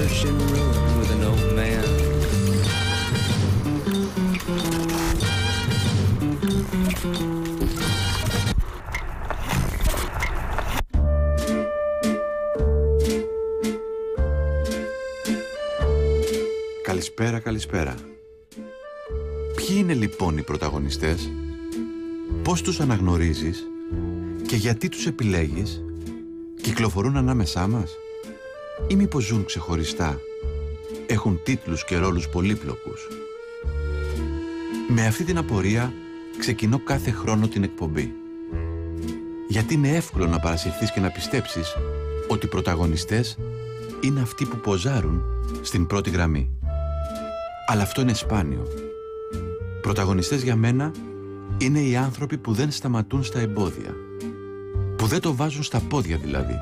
furnishing room with an old man. Καλησπέρα, καλησπέρα. Ποιοι είναι λοιπόν οι πρωταγωνιστές, πώς τους αναγνωρίζεις και γιατί τους επιλέγεις? Κυκλοφορούν ανάμεσά μας ή μήπως ζουν ξεχωριστά, έχουν τίτλους και ρόλους πολύπλοκους? Με αυτή την απορία ξεκινώ κάθε χρόνο την εκπομπή. Γιατί είναι εύκολο να παρασυρθείς και να πιστέψεις ότι οι πρωταγωνιστές είναι αυτοί που ποζάρουν στην πρώτη γραμμή. Αλλά αυτό είναι σπάνιο. Πρωταγωνιστές για μένα είναι οι άνθρωποι που δεν σταματούν στα εμπόδια. Που δεν το βάζουν στα πόδια δηλαδή.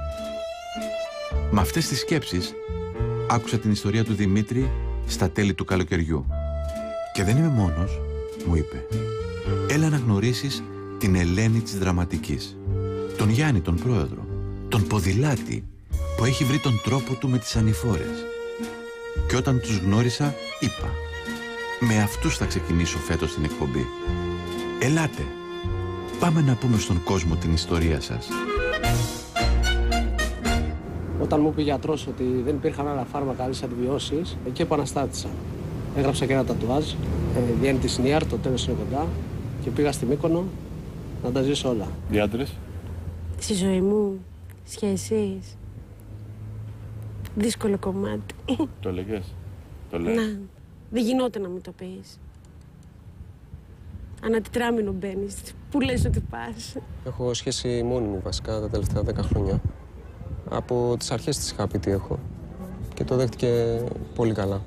Με αυτές τις σκέψεις άκουσα την ιστορία του Δημήτρη στα τέλη του καλοκαιριού. Και δεν είμαι μόνος, μου είπε. Έλα να γνωρίσεις την Ελένη της δραματικής. Τον Γιάννη τον πρόεδρο. Τον ποδηλάτη που έχει βρει τον τρόπο του με τις ανηφόρες. Και όταν τους γνώρισα είπα, με αυτούς θα ξεκινήσω φέτος την εκπομπή. Ελάτε, πάμε να πούμε στον κόσμο την ιστορία σας. Όταν μου είπε ο γιατρός ότι δεν υπήρχαν άλλα φάρμακα, άλλες αντιβιώσεις, εκεί επαναστάτησα. Έγραψα και ένα τατουάζ, Διέννη της Νίαρ, το τέλος είναι κοντά, και πήγα στη Μύκονο να τα ζήσω όλα. Οι άντρες. Στη ζωή μου, σχέσεις, δύσκολο κομμάτι. Το λέγες, το λες. Να, δεν γινόταν να μην το πεις. Ανατετράμινο μπαίνεις, πού λες ότι πας. Έχω σχέση μόνη μου βασικά τα τελευταία 10 χρόνια. Από τις αρχές της είχα πει τι έχω και το δέχτηκε πολύ καλά.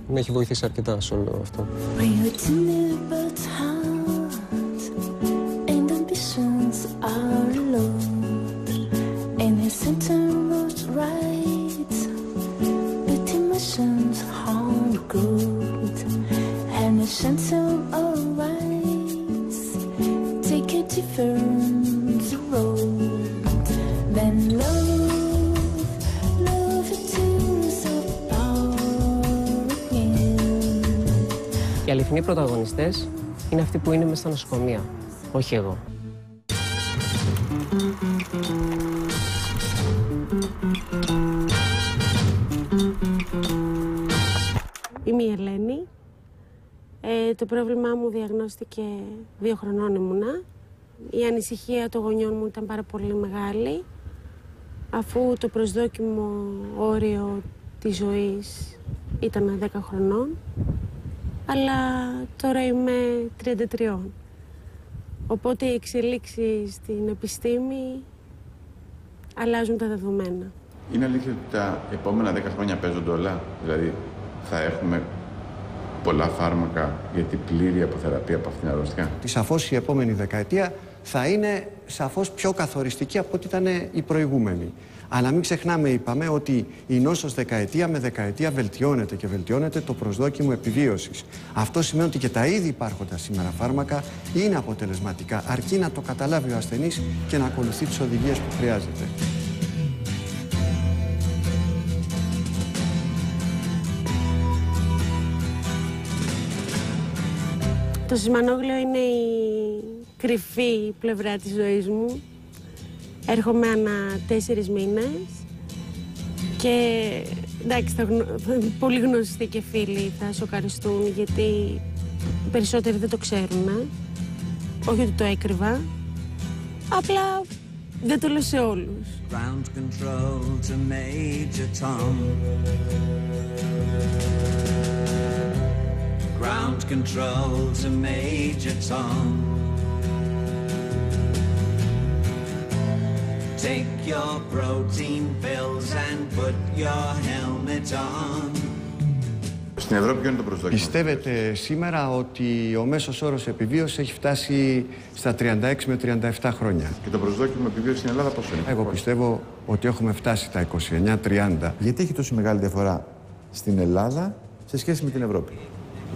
Με έχει βοηθήσει αρκετά σε όλο αυτό. Οι αληθινοί πρωταγωνιστές είναι αυτοί που είναι μες στα νοσοκομεία, όχι εγώ. Είμαι η Ελένη. Το πρόβλημά μου διαγνώστηκε 2 χρονών ήμουνα. Η ανησυχία των γονιών μου ήταν πάρα πολύ μεγάλη, αφού το προσδόκιμο όριο της ζωής ήταν 10 χρονών. Αλλά τώρα είμαι 33. Οπότε οι εξελίξεις στην επιστήμη αλλάζουν τα δεδομένα. Είναι αλήθεια ότι τα επόμενα 10 χρόνια παίζονται όλα? Δηλαδή θα έχουμε πολλά φάρμακα για την πλήρη αποθεραπεία από αυτήν την αρρώστια? Σαφώς η επόμενη δεκαετία θα είναι σαφώς πιο καθοριστική από ό,τι ήταν η προηγούμενη. Αλλά μην ξεχνάμε, είπαμε, ότι η νόσος δεκαετία με δεκαετία βελτιώνεται και βελτιώνεται το προσδόκιμο επιβίωσης. Αυτό σημαίνει ότι και τα ήδη υπάρχοντα σήμερα φάρμακα είναι αποτελεσματικά, αρκεί να το καταλάβει ο ασθενής και να ακολουθεί τις οδηγίες που χρειάζεται. Το σισμανόγλιο είναι η κρυφή πλευρά της ζωής μου. Έρχομαι ανά 4 μήνες και εντάξει, πολύ γνωστοί και φίλοι θα σοκαριστούν γιατί οι περισσότεροι δεν το ξέρουν. Όχι ότι το έκρυβα, απλά δεν το λέω σε όλους. Ground control to Major Tom. Ground control to Major Tom. Take your protein pills and put your helmet on. Στην Ευρώπη ποιο είναι το προσδόκιμο? Πιστεύετε σήμερα ότι ο μέσος όρος επιβίωσης έχει φτάσει στα 36 με 37 χρόνια. Και το προσδόκιμο επιβίωσης στην Ελλάδα πόσο είναι? Εγώ πιστεύω ότι έχουμε φτάσει τα 29-30. Γιατί έχει τόσο μεγάλη διαφορά στην Ελλάδα σε σχέση με την Ευρώπη?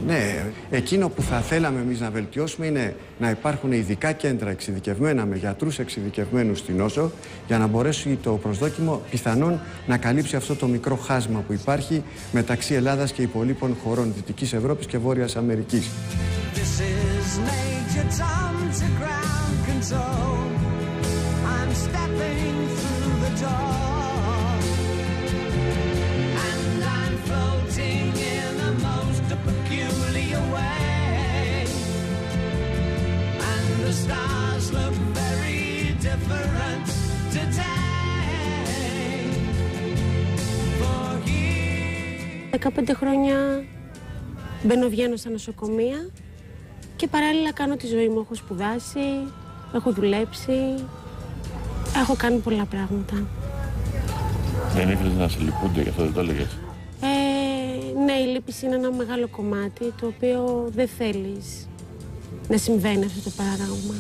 Ναι, εκείνο που θα θέλαμε εμείς να βελτιώσουμε είναι να υπάρχουν ειδικά κέντρα εξειδικευμένα με γιατρούς εξειδικευμένους στην νόσο για να μπορέσει το προσδόκιμο πιθανόν να καλύψει αυτό το μικρό χάσμα που υπάρχει μεταξύ Ελλάδας και υπολείπων χωρών Δυτικής Ευρώπης και Βόρειας Αμερικής. The stars look very different today. For here... 15 χρόνια μπαίνω-βγαίνω στα νοσοκομεία και παράλληλα κάνω τη ζωή μου. Έχω σπουδάσει, έχω δουλέψει, έχω κάνει πολλά πράγματα. Δεν ήθελες να σε λυπούνται, γι' αυτό δεν το έλεγες? Ναι, η λύπηση είναι ένα μεγάλο κομμάτι το οποίο δεν θέλεις να συμβαίνει αυτό το πράγμα.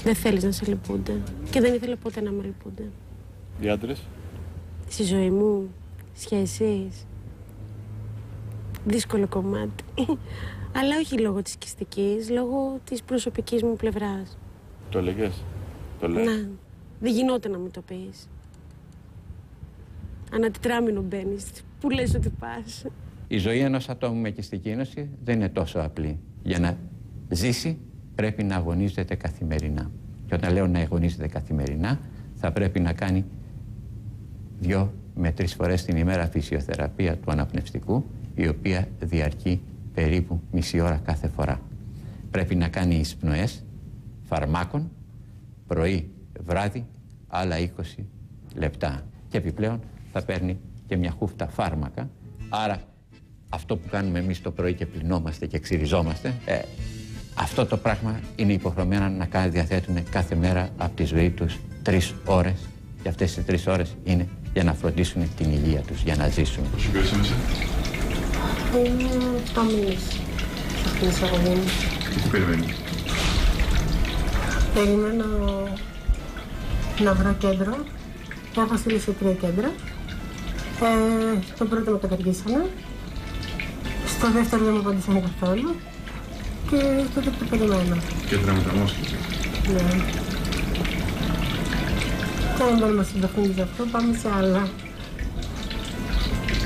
Δεν θέλεις να σε λυπούνται. Και δεν ήθελε ποτέ να με λυπούνται. Οι άντρες? Στη ζωή μου, σχέσεις. Δύσκολο κομμάτι. Αλλά όχι λόγω της οικιστικής, λόγω της προσωπικής μου πλευράς. Το έλεγες? Το λέει? Ναι. Δεν γινόταν να μου το πεις. Ανατετράμινο μπαίνεις. Πού λες ότι πας? Η ζωή ενός ατόμου με οικιστική ένωση δεν είναι τόσο απλή. Για να ζήσει πρέπει να αγωνίζεται καθημερινά. Και όταν λέω να αγωνίζεται καθημερινά, θα πρέπει να κάνει 2 με 3 φορές την ημέρα φυσιοθεραπεία του αναπνευστικού, η οποία διαρκεί περίπου μισή ώρα κάθε φορά. Πρέπει να κάνει εισπνοές φαρμάκων, πρωί, βράδυ, άλλα 20 λεπτά. Και επιπλέον θα παίρνει και μια χούφτα φάρμακα. Άρα αυτό που κάνουμε εμείς το πρωί και πλυνόμαστε και ξυριζόμαστε, αυτό το πράγμα είναι υποχρεωμένα να διαθέτουν κάθε μέρα από τη ζωή τους 3 ώρες. Και αυτές οι 3 ώρες είναι για να φροντίσουν την υγεία τους, για να ζήσουν. Πώς συγκρίσαμε? Είναι 8 μήνες αυτή η εισαγωγή μου. Και τι περιμένεις? Περιμένω να βρω κέντρο. Έχω στείλει σε 3 κέντρα. Το πρώτο με καταργήσανε. Στο δεύτερο δεν μου απαντήσανε καθόλου. Και τότε το περιμένω. Κέντρα μεταμόσχευση. Ναι. Και αν δεν μας συνταχθούν σε αυτό, πάμε σε άλλα.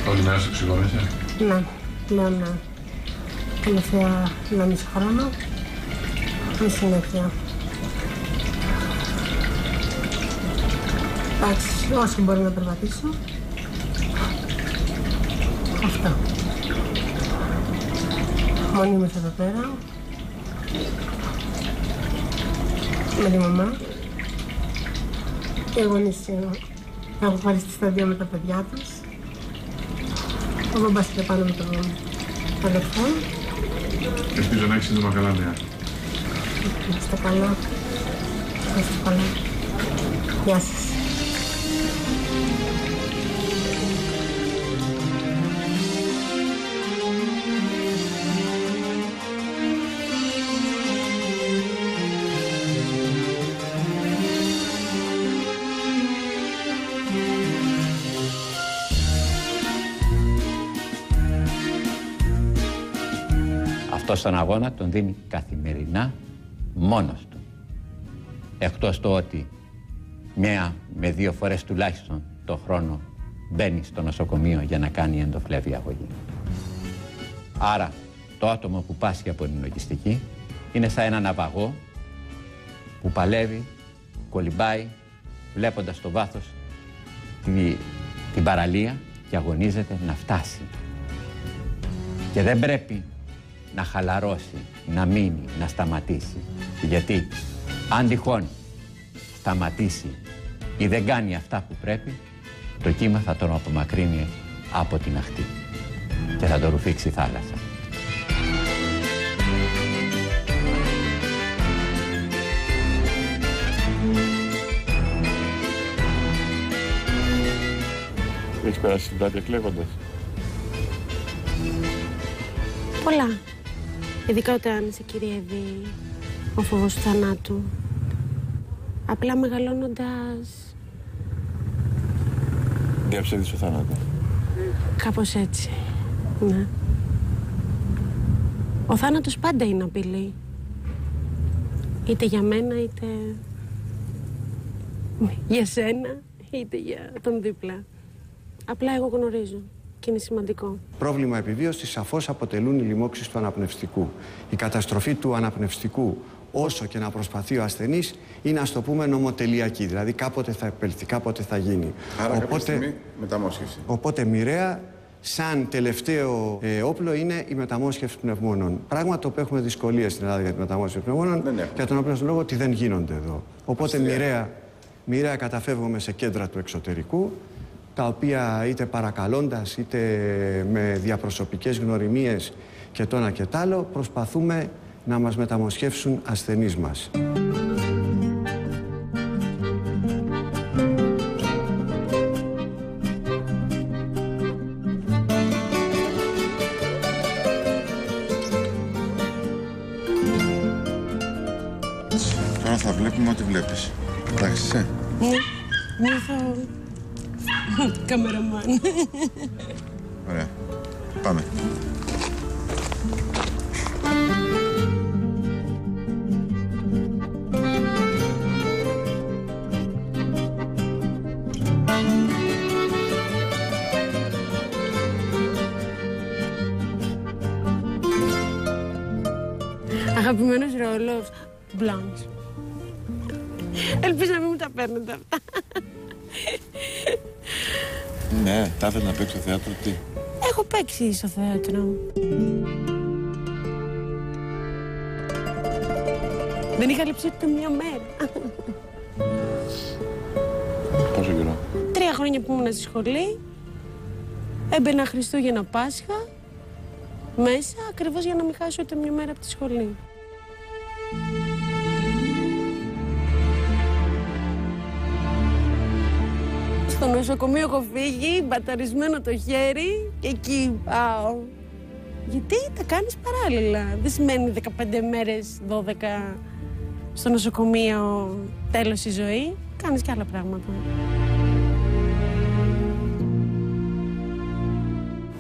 Όλη μέρα σου εξηγόμεσαι? Ναι, πλέον ναι. Τελευταία 1,5 χρόνο. Με συνέχεια. Εντάξει, όσο μπορεί να περπατήσω. Αυτό. Μονίμως εδώ πέρα. Με τη μαμά. Οι γονείς έχουν πάρει στη σταδία με τα παιδιά τους. Ο μπαμπάς είναι πάνω με τον αδερφό. Ελπίζω να έχεις σύντομα καλά νέα. Είστε καλά. Είστε καλά. Γεια σας. Αυτό στον αγώνα τον δίνει καθημερινά μόνος του. Εκτός το ότι 1 με 2 φορές τουλάχιστον το χρόνο μπαίνει στο νοσοκομείο για να κάνει ενδοφλέβη αγωγή. Άρα το άτομο που πάσχει από την λογιστική είναι σαν ένα ναυαγό που παλεύει, κολυμπάει, βλέποντας στο βάθος την παραλία και αγωνίζεται να φτάσει. Και δεν πρέπει να χαλαρώσει, να μείνει, να σταματήσει. Γιατί αν τυχόν σταματήσει ή δεν κάνει αυτά που πρέπει, το κύμα θα τον απομακρύνει από την ακτή και θα τον ρουφήξει η θάλασσα. Έχεις περάσει την πλάτη εκλέγοντας? Πολλά. Ειδικά όταν σε κυριεύει ο φόβος του θανάτου. Απλά μεγαλώνοντας... Διαψεύδεις το θάνατο. Κάπως έτσι, ναι. Ο θάνατος πάντα είναι απειλή. Είτε για μένα, είτε για σένα, είτε για τον δίπλα. Απλά εγώ γνωρίζω και είναι σημαντικό. Πρόβλημα επιβίωσης σαφώς αποτελούν οι λοιμώξεις του αναπνευστικού. Η καταστροφή του αναπνευστικού, όσο και να προσπαθεί ο ασθενής, είναι, ας το πούμε, νομοτελειακή. Δηλαδή κάποτε θα επέλθει, κάποτε θα γίνει. Άρα κάποια στιγμή μεταμόσχευση. Οπότε μοιραία, σαν τελευταίο όπλο, είναι η μεταμόσχευση πνευμόνων. Πράγμα το οποίο έχουμε δυσκολίες στην Ελλάδα για τη μεταμόσχευση πνευμόνων, για τον απλό λόγο ότι δεν γίνονται εδώ. Οπότε μοιραία καταφεύγουμε σε κέντρα του εξωτερικού, τα οποία είτε παρακαλώντας είτε με διαπροσωπικές γνωριμίες και το ένα και τ' άλλο, προσπαθούμε να μας μεταμοσχεύσουν ασθενείς μας. Τώρα θα βλέπουμε ό,τι βλέπεις. Εντάξει, Νιώθω καμεραμάν. Ωραία. Πάμε. Αγαπημένος ρόλος, Blanche. Ελπίζω να μην μου τα παίρνετε αυτά. Ναι, θα ήθελα να παίξω στο θέατρο, τι? Έχω παίξει στο θέατρο. Δεν είχα λείψει ούτε μια μέρα. Πόσο καιρό? 3 χρόνια που ήμουν στη σχολή. Έμπαινα Χριστούγεννα Πάσχα μέσα, ακριβώς για να μην χάσω ούτε μια μέρα από τη σχολή. Στο νοσοκομείο έχω φύγει, μπαταρισμένο το χέρι και εκεί πάω. Γιατί τα κάνεις παράλληλα. Δεν σημαίνει 15 μέρες, 12 στο νοσοκομείο, τέλος η ζωή. Κάνεις και άλλα πράγματα.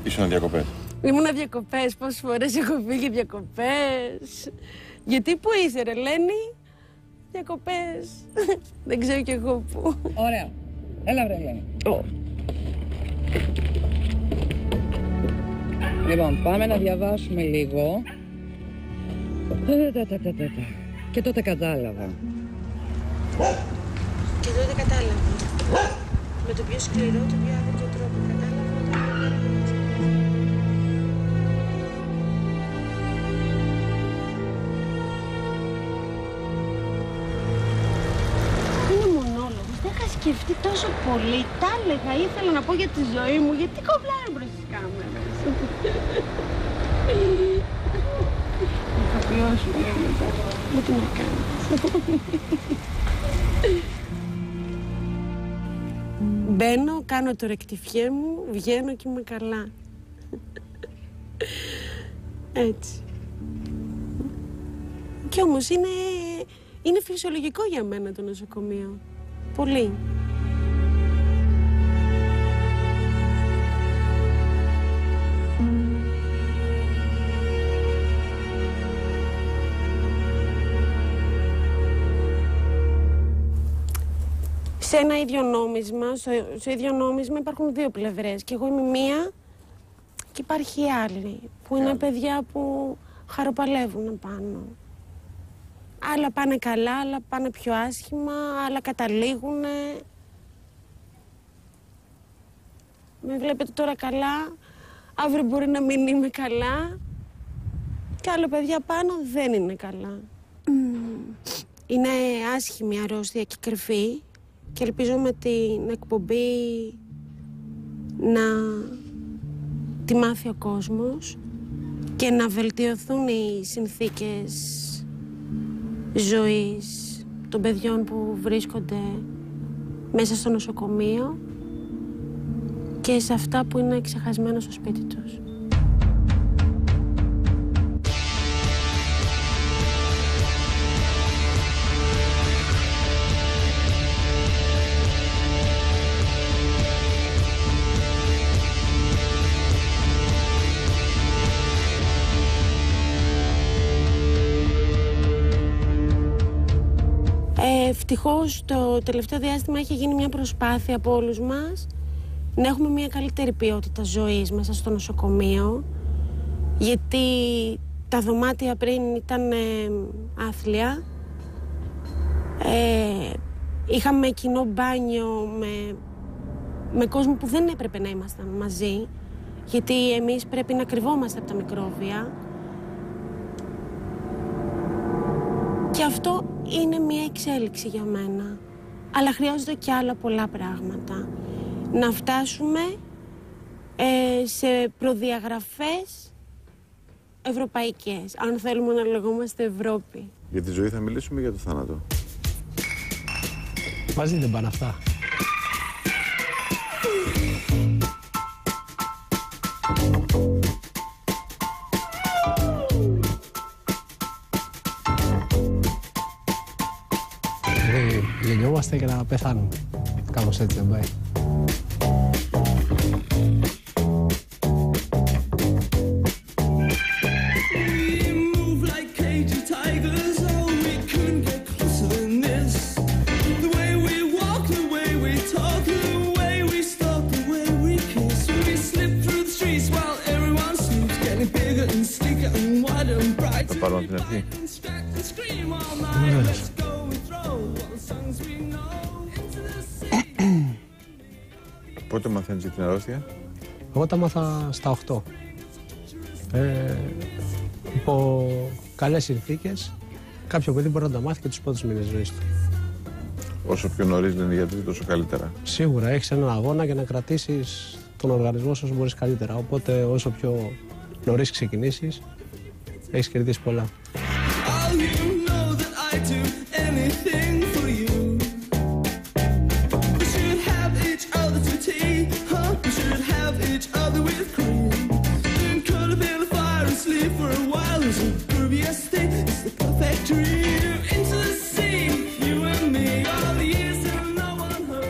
Ήσουν διακοπές? Ήμουνα διακοπές. Πόσες φορές έχω φύγει διακοπές. Γιατί πού είσαι ρε Λένη? Διακοπές. Δεν ξέρω κι εγώ πού. Ωραία. Έλα βρε Λένη. Λοιπόν, πάμε να διαβάσουμε λίγο. Και τότε κατάλαβα. Και τότε κατάλαβα. Με το πιο σκληρό, το πιο άδικο τρόπο. Κατάλαβα. Είναι μονόλογος. Δεν είχα σκεφτεί τόσο πολύ. Τα έλεγα, ήθελα να πω για τη ζωή μου. Γιατί κοβλάρω μπρος στις κάμερες. Θα βιώσω λίγο μετά. Μα τι να κάνεις. Μπαίνω, κάνω το ρεκτιφιέ μου, βγαίνω και είμαι καλά. Έτσι. Κι όμως είναι φυσιολογικό για μένα το νοσοκομείο. Πολύ. Σε ένα ίδιο νόμισμα, στο ίδιο νόμισμα υπάρχουν 2 πλευρές και εγώ είμαι μία και υπάρχει η άλλη, που είναι παιδιά που χαροπαλεύουν πάνω. Άλλα πάνε καλά, άλλα πάνε πιο άσχημα, άλλα καταλήγουνε. Με βλέπετε τώρα καλά, αύριο μπορεί να μην είμαι καλά και άλλα παιδιά πάνω δεν είναι καλά. Είναι άσχημη αρρώστια και κρυφή. Και ελπίζω με την εκπομπή να τη μάθει ο κόσμος και να βελτιωθούν οι συνθήκες ζωής των παιδιών που βρίσκονται μέσα στο νοσοκομείο και σε αυτά που είναι ξεχασμένα στο σπίτι τους. Ευτυχώς το τελευταίο διάστημα έχει γίνει μια προσπάθεια από όλους μας να έχουμε μια καλύτερη ποιότητα ζωής μέσα στο νοσοκομείο, γιατί τα δωμάτια πριν ήταν άθλια. Είχαμε κοινό μπάνιο με κόσμο που δεν έπρεπε να ήμασταν μαζί, γιατί εμείς πρέπει να κρυβόμαστε από τα μικρόβια. Και αυτό είναι μια εξέλιξη για μένα. Αλλά χρειάζονται και άλλα πολλά πράγματα. Να φτάσουμε σε προδιαγραφές ευρωπαϊκές, αν θέλουμε να λεγόμαστε Ευρώπη. Για τη ζωή θα μιλήσουμε για το θάνατο. Μαζί δεν πάνε αυτά. Γεννιόμαστε για να πεθάνουμε. Κάπως έτσι δεν πάει. Θα πάρουμε από την αρχή. Πότε μαθαίνεις για την αρρώστια? Εγώ τα μάθα στα 8. Υπό καλές συνθήκες, κάποιο παιδί μπορεί να τα μάθει και τους πρώτους μήνες ζωής του. Όσο πιο νωρίς λένε οι γιατροί, τόσο καλύτερα. Σίγουρα έχεις έναν αγώνα για να κρατήσεις τον οργανισμό όσο μπορείς καλύτερα. Οπότε όσο πιο νωρίς ξεκινήσεις, έχεις κερδίσει πολλά.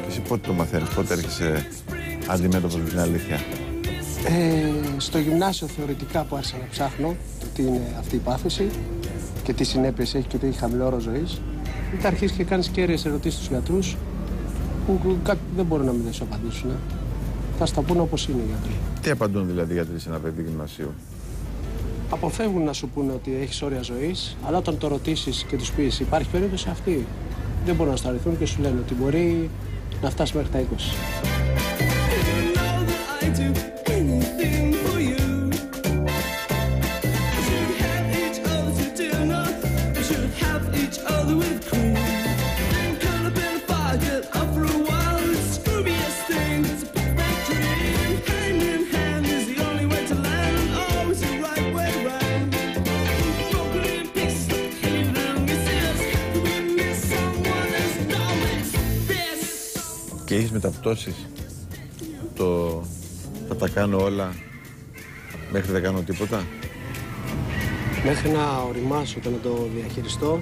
Και εσύ πότε το μαθαίνεις, πότε έρχεσαι αντιμέτωπος με την αλήθεια? Στο γυμνάσιο θεωρητικά που άρχισα να ψάχνω τι είναι αυτή η πάθηση και τι συνέπειες έχει και τι έχει χαμηλό όρο ζωής. Μετά αρχίσεις και κάνεις κέρυες ερωτήσεις στους γιατρούς που κάποιοι δεν μπορούν να μην σου απαντήσουν. Θα σου τα πούνε όπως είναι οι γιατροί. Τι απαντούν δηλαδή οι γιατροί σε ένα παιδί γυμνασίου? Αποφεύγουν να σου πούνε ότι έχεις όρια ζωής, αλλά όταν το ρωτήσεις και τους πεις υπάρχει περίπτωση αυτή, δεν μπορούν να σταριθούν και σου λένε ότι μπορεί να φτάσει μέχρι τα 20. Και έχεις μεταπτώσεις? Θα τα κάνω όλα μέχρι δεν κάνω τίποτα? Μέχρι να οριμάσω και να το διαχειριστώ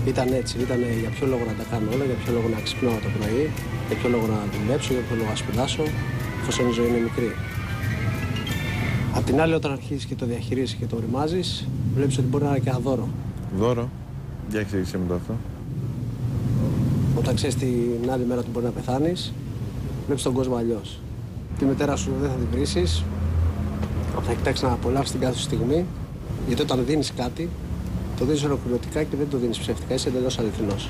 ήταν έτσι. Ήταν για ποιο λόγο να τα κάνω όλα, για ποιο λόγο να ξυπνάω το πρωί, για ποιο λόγο να δουλέψω, για ποιο λόγο να σπουδάσω, εφόσον η ζωή είναι μικρή. Απ' την άλλη, όταν αρχίσεις και το διαχειρίζεις και το οριμάζεις, βλέπεις ότι μπορεί να είναι και ένα δώρο. Δώρο? Για εξήγησέ μου το αυτό. Όταν ξέρεις την άλλη μέρα ότι μπορεί να πεθάνεις, βλέπεις τον κόσμο αλλιώς. Τη μητέρα σου δεν θα την βρίσεις, θα κοιτάξεις να απολαύσεις την κάθε στιγμή, γιατί όταν δίνεις κάτι, το δίνεις ολοκληρωτικά και δεν το δίνεις ψεύτικα, είσαι εντελώς αληθινός.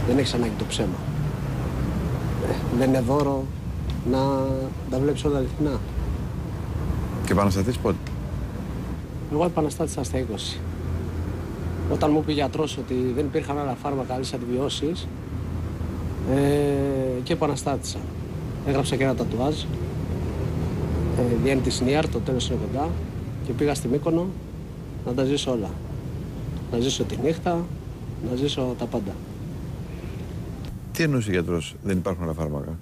Δεν έχεις ανάγκη το ψέμα. Δεν είναι δώρο να τα βλέπεις όλα αληθινά. Και επανασταθείς πότε? Εγώ επαναστάτησα στα 20. Όταν μου είπε ο γιατρός ότι δεν υπήρχαν άλλα φάρμακα, άλλες αντιβιώσεις, και επαναστάτησα. Έγραψα και ένα τατουάζ. Διέντη Σνίαρ, το τέλος είναι κοντά. Και πήγα στη Μύκονο να τα ζήσω όλα. Να ζήσω τη νύχτα, να ζήσω τα πάντα. Τι εννοούσε ο γιατρός, δεν υπάρχουν άλλα φάρμακα?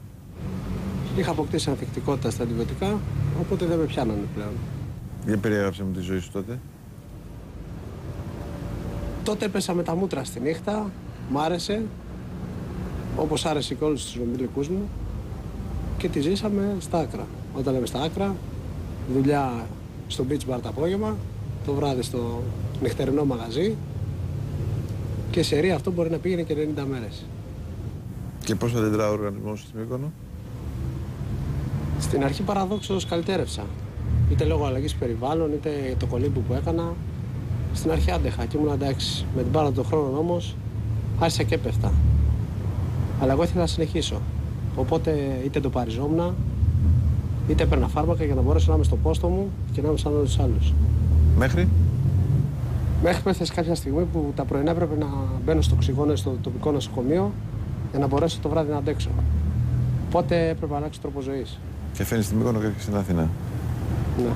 Είχα αποκτήσει ανθεκτικότητα στα αντιβιωτικά, οπότε δεν με πιάνανε πλέον. Για περιέγραψε μου τη ζωή σου τότε. Τότε έπεσα με τα μούτρα στη νύχτα, μ' άρεσε, όπως άρεσε και όλους τους ομιλικούς μου, και τη ζήσαμε στα άκρα. Όταν λέμε στα άκρα, δουλειά στο beach bar το απόγευμα, το βράδυ στο νυχτερινό μαγαζί Και σε ρία αυτό μπορεί να πήγαινε και 90 μέρες. Και πώς αντιδρά ο οργανισμός στη Μύκονο? Στην αρχή παραδόξως καλυτέρευσα. Είτε λόγω αλλαγής περιβάλλον, είτε το κολύμπου που έκανα. Στην αρχή άντεχα και ήμουν εντάξει. Με την πάρα των χρόνων όμως άρχισα και έπεφτα. Αλλά εγώ ήθελα να συνεχίσω. Οπότε είτε το παριζόμουν, είτε έπαιρνα φάρμακα για να μπορέσω να είμαι στο πόστο μου και να είμαι σαν όλους τους άλλους. Μέχρι που έφτασε κάποια στιγμή που τα πρωινά έπρεπε να μπαίνω στο οξυγόνο στο τοπικό νοσοκομείο για να μπορέσω το βράδυ να αντέξω. Οπότε έπρεπε να αλλάξω τρόπο ζωής. Και φαίνεις στη Μύκονο και έρχεσαι στην Αθήνα. Ναι.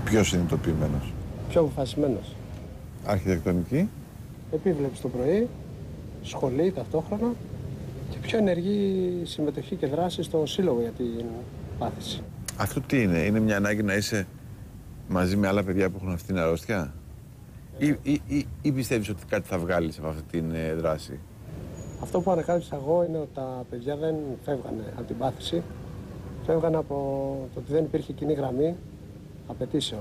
Πιο συνειδητοποιημένος. Πιο αποφασισμένος. Αρχιτεκτονική. Επίβλεψη το πρωί, σχολή ταυτόχρονα και πιο ενεργή συμμετοχή και δράση στο σύλλογο για την πάθηση. Αυτό τι είναι? Είναι μια ανάγκη να είσαι μαζί με άλλα παιδιά που έχουν αυτή την αρρώστια? Ή πιστεύεις ότι κάτι θα βγάλεις από αυτή την δράση? Αυτό που ανακάλυψα εγώ είναι ότι τα παιδιά δεν φεύγανε από την πάθηση. Φεύγανε από το ότι δεν υπήρχε κοινή γραμμή απαιτήσεων.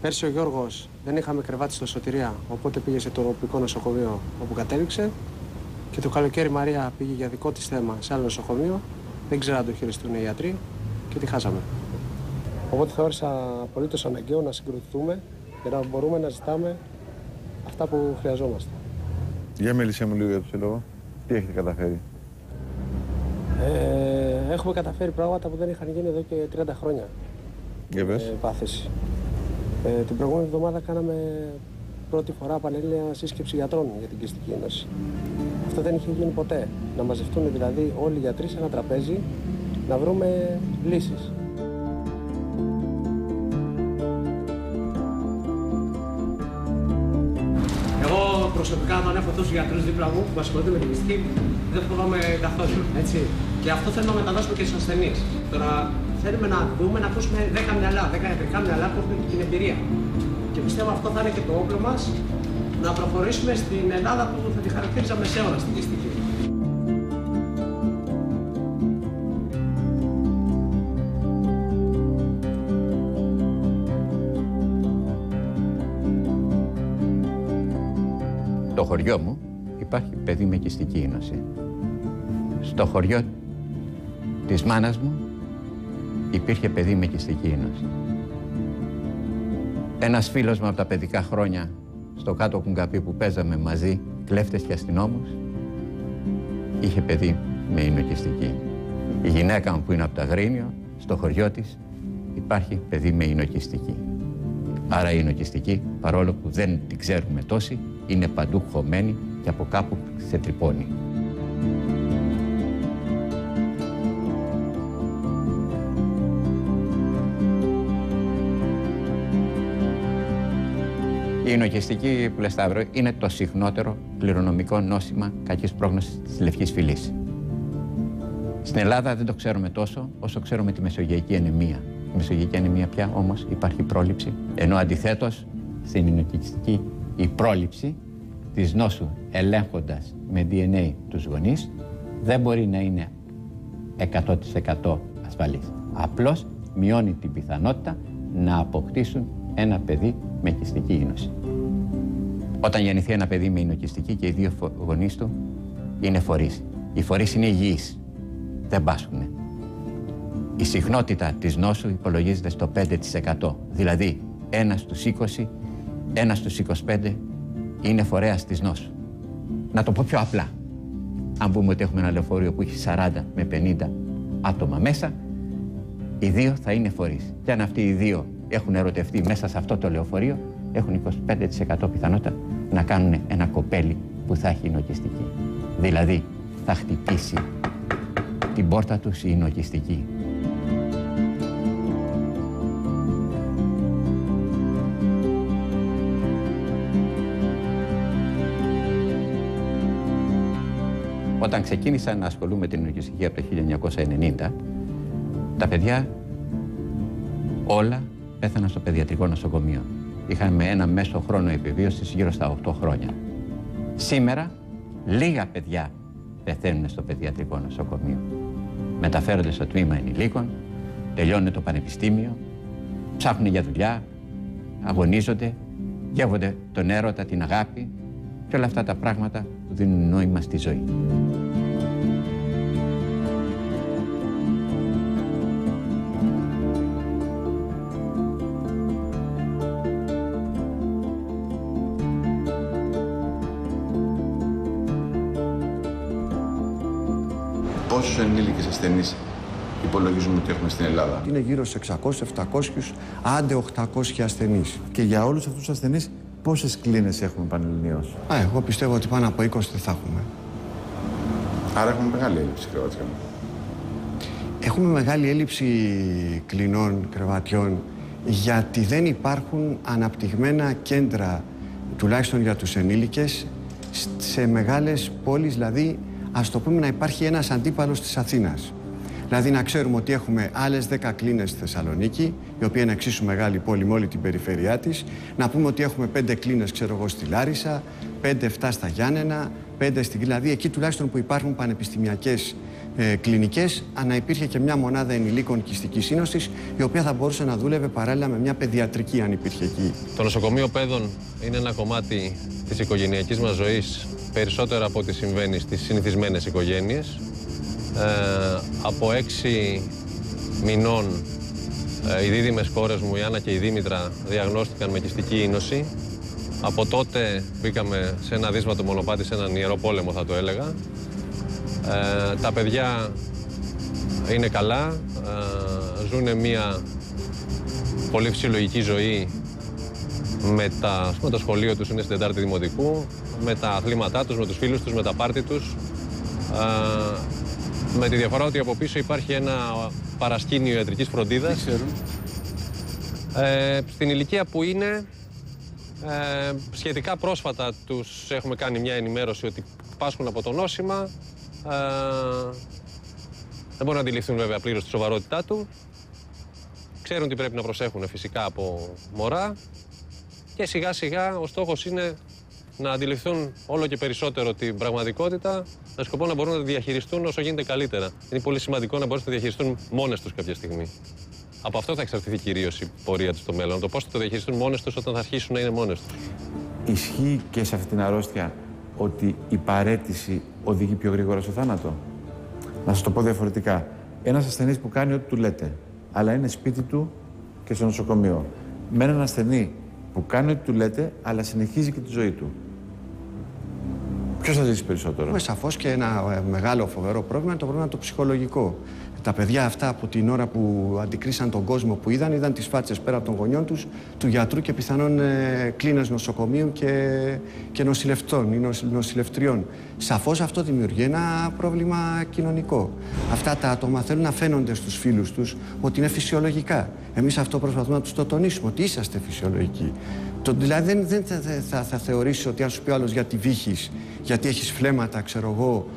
Πέρσι ο Γιώργος δεν είχαμε κρεβάτι στο Σωτηρία, οπότε πήγε σε το τοπικό νοσοκομείο όπου κατέληξε. Και το καλοκαίρι η Μαρία πήγε για δικό της θέμα σε άλλο νοσοκομείο. Δεν ξέρω αν το χειριστούν οι γιατροί και τη χάσαμε. Οπότε θεώρησα απολύτως αναγκαίο να συγκροτηθούμε για να μπορούμε να ζητάμε αυτά που χρειαζόμαστε. Για μίλησέ μου λίγο για το σύλλογο. Τι έχετε καταφέρει? Έχουμε καταφέρει πράγματα που δεν είχαν γίνει εδώ και 30 χρόνια. Για πες. Πάθηση. Την προηγούμενη εβδομάδα κάναμε πρώτη φορά πανελλήνια σύσκεψη γιατρών για την κυστική ένωση. Αυτό δεν είχε γίνει ποτέ. Να μαζευτούν δηλαδή όλοι οι γιατροί σε ένα τραπέζι να βρούμε λύσεις. Εγώ προσωπικά, αν έχω τόσους γιατρούς δίπλα μου που ασχολούνται με την κυστική, δεν φοβάμαι καθόλου. Έτσι. Και αυτό θέλουμε να μεταδώσουμε και στους ασθενείς. Τώρα θέλουμε να δούμε, να ακούσουμε 10 μυαλά, 10 ιατρικά μυαλά που έχουν την εμπειρία. Και πιστεύω αυτό θα είναι και το όπλο μας να προχωρήσουμε στην Ελλάδα που θα τη χαρακτήριζα μεσαίωνα στην κυστική. Στο χωριό μου υπάρχει παιδί με κυστική ένωση. Στο χωριό της μάνας μου υπήρχε παιδί με κυστική ένωση. Ένας φίλος μου από τα παιδικά χρόνια, στο κάτω Κουγκαπί που παίζαμε μαζί, κλέφτες και αστυνόμους, είχε παιδί με εινοκυστική. Η γυναίκα μου που είναι από τα Αγρίνιο, στο χωριό της, υπάρχει παιδί με εινοκυστική. Άρα η εινοκυστική, παρόλο που δεν την ξέρουμε τόση, είναι παντού χωμένη και από κάπου σε τρυπώνει. Η εινοκυστική, που λες Σταύρο, είναι το συχνότερο κληρονομικό νόσημα κακής πρόγνωσης της λευκής φυλής. Στην Ελλάδα δεν το ξέρουμε τόσο όσο ξέρουμε τη μεσογειακή ανεμία. Η μεσογειακή ανεμία πια όμως υπάρχει πρόληψη, ενώ αντιθέτως στην εινοκυστική η πρόληψη της νόσου ελέγχοντας με DNA τους γονείς δεν μπορεί να είναι 100% ασφαλής. Απλώς μειώνει την πιθανότητα να αποκτήσουν ένα παιδί με κυστική ένωση. Όταν γεννηθεί ένα παιδί με εινοκυστική και οι δύο γονείς του είναι φορείς. Οι φορείς είναι υγιείς, δεν πάσχουν. Η συχνότητα της νόσου υπολογίζεται στο 5%. Δηλαδή, ένας στους 20, ένας στους 25 είναι φορέας της νόσου. Να το πω πιο απλά. Αν πούμε ότι έχουμε ένα λεωφορείο που έχει 40 με 50 άτομα μέσα, οι δύο θα είναι φορείς. Και αν αυτοί οι δύο έχουν ερωτευτεί μέσα σε αυτό το λεωφορείο, έχουν 25% πιθανότητα να κάνουν ένα κοπέλι που θα έχει εινοκυστική. Δηλαδή, θα χτυπήσει την πόρτα τους η εινοκυστική. Όταν ξεκίνησα να ασχολούμαι με την εινοκυστική από το 1990, τα παιδιά όλα πέθαναν στο παιδιατρικό νοσοκομείο. Είχαμε ένα μέσο χρόνο επιβίωσης γύρω στα 8 χρόνια. Σήμερα, λίγα παιδιά πεθαίνουν στο παιδιατρικό νοσοκομείο. Μεταφέρονται στο τμήμα ενηλίκων, τελειώνουν το πανεπιστήμιο, ψάχνουν για δουλειά, αγωνίζονται, γεύονται τον έρωτα, την αγάπη και όλα αυτά τα πράγματα που δίνουν νόημα στη ζωή. Πόσους ενήλικες ασθενείς υπολογίζουμε ότι έχουμε στην Ελλάδα? Είναι γύρω σε 600, 700, άντε 800 ασθενείς. Και για όλους αυτούς τους ασθενείς, πόσες κλίνες έχουμε πανελληνίως? Εγώ πιστεύω ότι πάνω από 20 δεν θα έχουμε. Άρα έχουμε μεγάλη έλλειψη κρεβατιών. Έχουμε μεγάλη έλλειψη κλινών, κρεβατιών, γιατί δεν υπάρχουν αναπτυγμένα κέντρα, τουλάχιστον για τους ενήλικες, σε μεγάλες πόλεις, δηλαδή ας το πούμε να υπάρχει ένας αντίπαλος της Αθήνας. Δηλαδή να ξέρουμε ότι έχουμε άλλες 10 κλίνες στη Θεσσαλονίκη, η οποία είναι εξίσου μεγάλη πόλη με όλη την περιφέρειά της. Να πούμε ότι έχουμε 5 κλίνες, ξέρω εγώ, στη Λάρισα, 5-7 στα Γιάννενα, 5 στην... Δηλαδή εκεί τουλάχιστον που υπάρχουν πανεπιστημιακές κλινικές, να υπήρχε και μια μονάδα ενηλίκων κυστικής σύνοσης, η οποία θα μπορούσε να δούλευε παράλληλα με μια παιδιατρική, αν υπήρχε εκεί. Το νοσοκομείο παιδών είναι ένα κομμάτι της οικογενειακής μας ζωής, περισσότερο από ό,τι συμβαίνει στις συνηθισμένες οικογένειες. Από 6 μηνών οι δίδυμες κόρες μου, η Άννα και η Δήμητρα, διαγνώστηκαν με κιστική ίνωση. Από τότε μπήκαμε σε ένα δύσματο μονοπάτι, σε έναν ιερό πόλεμο θα το έλεγα. Τα παιδιά είναι καλά, ζουν μια πολύ φυσιολογική ζωή με το σχολείο τους, είναι στην 4η Δημοτικού, με τα αθλήματά τους, με τους φίλους τους, με τα πάρτι τους. Με τη διαφορά ότι από πίσω υπάρχει ένα παρασκήνιο ιατρικής φροντίδας. Στην ηλικία που είναι, σχετικά πρόσφατα τους έχουμε κάνει μια ενημέρωση ότι πάσχουν από το νόσημα. Δεν μπορούν να αντιληφθούν βέβαια πλήρως τη σοβαρότητά του. Ξέρουν ότι πρέπει να προσέχουν φυσικά από μωρά. Και σιγά σιγά ο στόχος είναι να αντιληφθούν όλο και περισσότερο την πραγματικότητα, με σκοπό να μπορούν να τη διαχειριστούν όσο γίνεται καλύτερα. Είναι πολύ σημαντικό να μπορούν να τη διαχειριστούν μόνες τους κάποια στιγμή. Από αυτό θα εξαρτηθεί κυρίως η πορεία τους στο μέλλον. Το πώς θα το διαχειριστούν μόνες τους όταν θα αρχίσουν να είναι μόνες τους. Ισχύει και σε αυτή την αρρώστια ότι η παραίτηση οδηγεί πιο γρήγορα στο θάνατο? Να σας το πω διαφορετικά. Ένας ασθενής που κάνει ό,τι του λέτε, αλλά είναι σπίτι του και στο νοσοκομείο, με έναν ασθενή που κάνει ό,τι του λέτε, αλλά συνεχίζει και τη ζωή του, ποιος θα ζήσει περισσότερο? Σαφώς και ένα μεγάλο φοβερό πρόβλημα είναι το πρόβλημα το ψυχολογικό. Τα παιδιά αυτά από την ώρα που αντικρίσαν τον κόσμο που είδαν τις φάτσες πέρα από των γονιών τους, του γιατρού και πιθανόν κλίνες νοσοκομείου και νοσηλευτών ή νοσηλευτριών. Σαφώς αυτό δημιουργεί ένα πρόβλημα κοινωνικό. Αυτά τα άτομα θέλουν να φαίνονται στους φίλους τους ότι είναι φυσιολογικά. Εμείς αυτό προσπαθούμε να τους το τονίσουμε, ότι είσαστε φυσιολογικοί. Δηλαδή δεν θα θεωρήσεις ότι αν σου πει ο άλλος γιατί βύχεις, γιατί έχεις φλέμματα, ξέρω εγώ,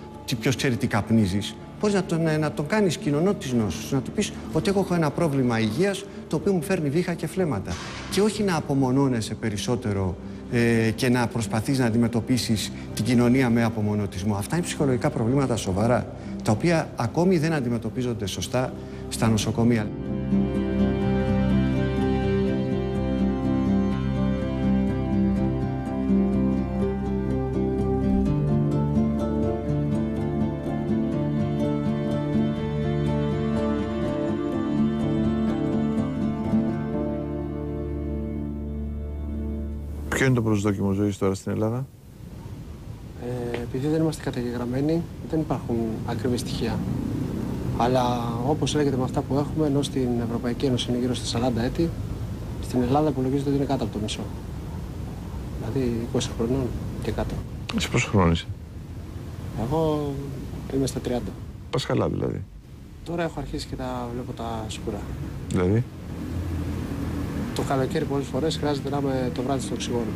ποιος ξέρει τι καπνίζεις. Πώς να τον κάνεις κοινωνό της νόσου, να του πεις ότι έχω ένα πρόβλημα υγείας το οποίο μου φέρνει βήχα και φλέμματα. Και όχι να απομονώνεσαι περισσότερο και να προσπαθείς να αντιμετωπίσεις την κοινωνία με απομονωτισμό. Αυτά είναι ψυχολογικά προβλήματα σοβαρά, τα οποία ακόμη δεν αντιμετωπίζονται σωστά στα νοσοκομεία. Ποιο είναι το προσδόκιμο ζωής τώρα στην Ελλάδα? Επειδή δεν είμαστε καταγεγραμμένοι, δεν υπάρχουν ακριβή στοιχεία. Αλλά όπως λέγεται με αυτά που έχουμε, ενώ στην Ευρωπαϊκή Ένωση είναι γύρω στα 40 έτη, στην Ελλάδα υπολογίζεται ότι είναι κάτω από το μισό. Δηλαδή 20 χρονών και κάτω. Εσύ πόσο χρόνο είσαι? Εγώ είμαι στα 30. Πας καλά δηλαδή? Τώρα έχω αρχίσει και βλέπω τα σκούρα. Δηλαδή? Το καλοκαίρι πολλές φορές χρειάζεται να είμαι το βράδυ στο οξυγόνο.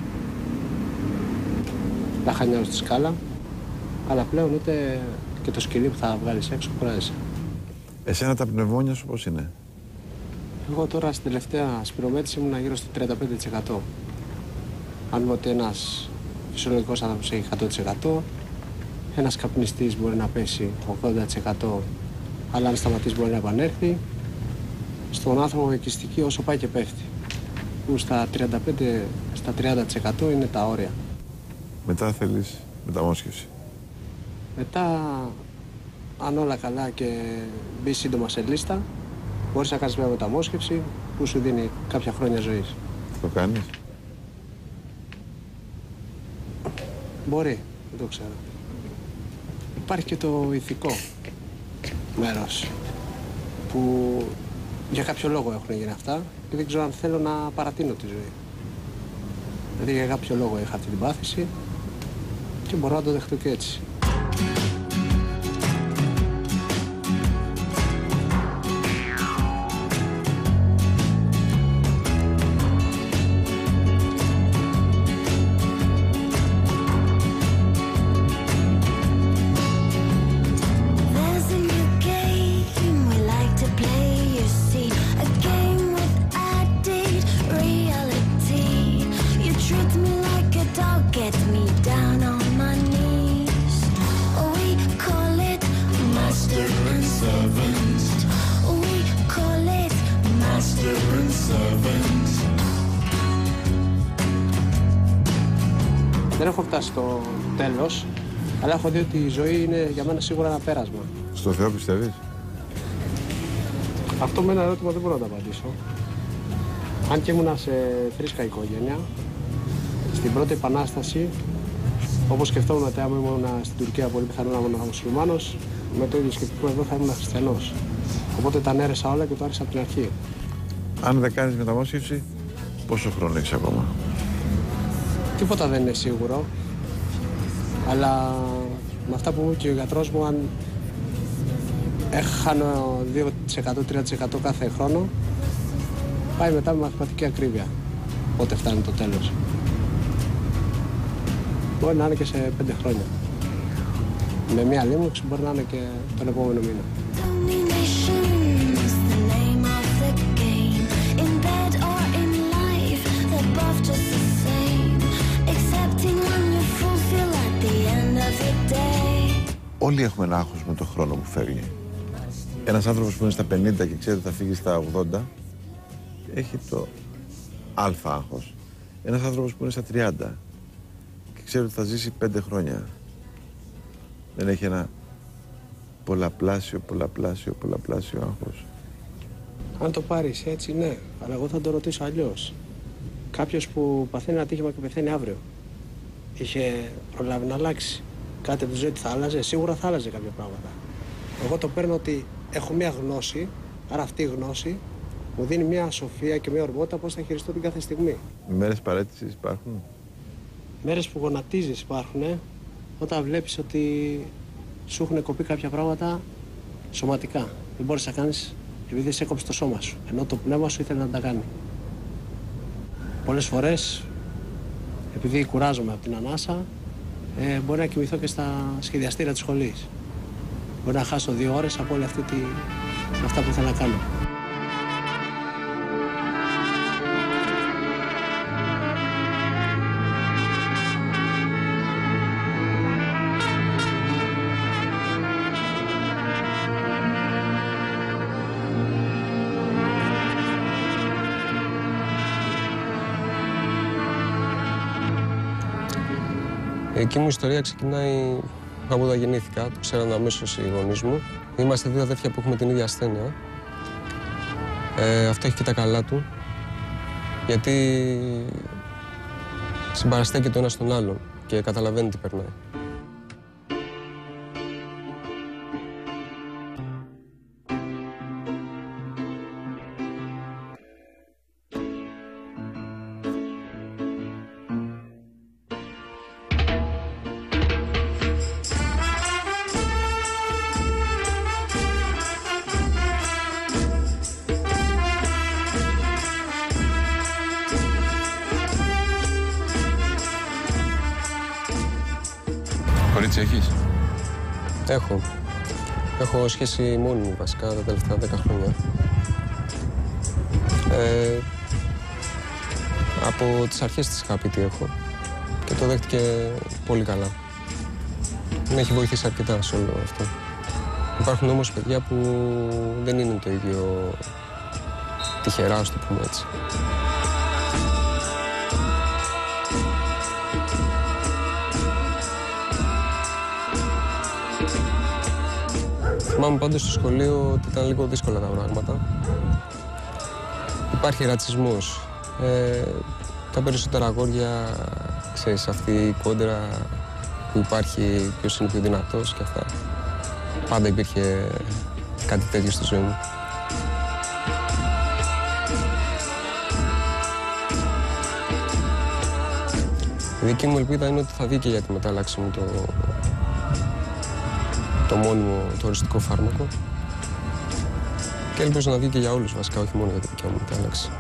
Τα χανιάζω στη σκάλα, αλλά πλέον ούτε και το σκυλί που θα βγάλεις έξω κουράζεσαι. Εσένα τα πνευμόνια σου πώς είναι? Εγώ τώρα στην τελευταία σπυρομέτρηση ήμουν γύρω στο 35%. Αν δω ότι ένας φυσιολογικός άνθρωπος έχει 100%, ένας καπνιστής μπορεί να πέσει 80%, αλλά αν σταματήσει μπορεί να επανέλθει. Στον άνθρωπο η κυστική όσο πάει και πέφτει. Που στα 35, στα 30% είναι τα όρια. Μετά θέλεις μεταμόσχευση. Μετά, αν όλα καλά και μπει σύντομα σε λίστα, μπορείς να κάνεις μια μεταμόσχευση που σου δίνει κάποια χρόνια ζωής. Το κάνεις? Μπορεί, δεν το ξέρω. Υπάρχει και το ηθικό μέρος που για κάποιο λόγο έχουν γίνει αυτά και δεν ξέρω αν θέλω να παρατείνω τη ζωή. Δηλαδή για κάποιο λόγο είχα αυτή την πάθηση και μπορώ να το δεχτώ και έτσι. Δεν έχω φτάσει στο τέλος, αλλά έχω δει ότι η ζωή είναι για μένα σίγουρα ένα πέρασμα. Στο Θεό πιστεύεις? Αυτό με ένα ερώτημα δεν μπορώ να το απαντήσω. Αν και ήμουνα σε θρήσκα οικογένεια, στην πρώτη επανάσταση, όπως σκεφτόμουν μετά, άμα ήμουν στην Τουρκία, πολύ πιθανό να ήμουν μουσουλμάνος, με το ίδιο σκεπτικό εδώ θα ήμουν χριστιανός. Οπότε τα ανέρεσα όλα και το άρχισα από την αρχή. Αν δεν κάνεις μεταμόσχευση, πόσο χρόνο έχεις ακόμα? Τίποτα δεν είναι σίγουρο, αλλά με αυτά που μου είπε και ο γιατρός μου, αν χάνω 2%-3% κάθε χρόνο, πάει μετά με μαθηματική ακρίβεια, πότε φτάνει το τέλος. Μπορεί να είναι και σε 5 χρόνια. Με μία λίμωξη μπορεί να είναι και τον επόμενο μήνα. Όλοι έχουμε ένα άγχος με το χρόνο που φεύγει. Ένας άνθρωπος που είναι στα 50 και ξέρει ότι θα φύγει στα 80, έχει το αλφα άγχος. Ένας άνθρωπος που είναι στα 30 και ξέρει ότι θα ζήσει 5 χρόνια, δεν έχει ένα πολλαπλάσιο άγχος. Αν το πάρεις έτσι, ναι, αλλά εγώ θα το ρωτήσω αλλιώς. Κάποιος που παθαίνει ένα ατύχημα και πεθαίνει αύριο, είχε προλάβει να αλλάξει κάτι από τη ζωή του, θα άλλαζε? Σίγουρα θα άλλαζε κάποια πράγματα. Εγώ το παίρνω ότι έχω μια γνώση, άρα αυτή η γνώση μου δίνει μια σοφία και μια ορμότητα πώς θα χειριστώ την κάθε στιγμή. Μέρες παραίτησης υπάρχουν? Μέρες που γονατίζεις υπάρχουν, όταν βλέπεις ότι σου έχουν κοπεί κάποια πράγματα σωματικά. Δεν μπορείς να κάνεις επειδή σε έκοψε το σώμα σου, ενώ το πνεύμα σου ήθελε να τα κάνει. Πολλές φορές, επειδή κουράζομαι από την ανάσα, μπορεί να κοιμηθώ και στα σχεδιαστήρια της σχολής. Μπορεί να χάσω 2 ώρες από όλη αυτά που ήθελα να κάνω. Η δική μου ιστορία ξεκινάει από όταν γεννήθηκα, το ξέραν αμέσως οι γονείς μου. Είμαστε 2 αδέρφια που έχουμε την ίδια ασθένεια. Αυτό έχει και τα καλά του, γιατί συμπαραστέκει το ένα στον άλλον και καταλαβαίνει τι περνάει. Κορίτσι έχεις? Έχω. Έχω σχέση μόνη μου βασικά τα τελευταία 10 χρόνια. Από τις αρχές της είχα πει τι έχω και το δέχτηκε πολύ καλά. Με έχει βοηθήσει αρκετά σε όλο αυτό. Υπάρχουν όμως παιδιά που δεν είναι το ίδιο τυχερά, ας το πούμε έτσι. Θυμάμαι πάντως στο σχολείο ότι ήταν λίγο δύσκολα τα πράγματα. Υπάρχει ρατσισμός. Τα περισσότερα αγόρια, ξέρεις, αυτή η κόντρα που υπάρχει, ποιος είναι πιο δυνατός και αυτά. Πάντα υπήρχε κάτι τέτοιο στη ζωή μου. Η δική μου ελπίδα είναι ότι θα βγει και για τη μετάλλαξη μου το μόνιμο, το οριστικό φάρμακο. Και ελπίζω να βγει και για όλους βασικά, όχι μόνο για τη δικιά μου μετάλλαξη.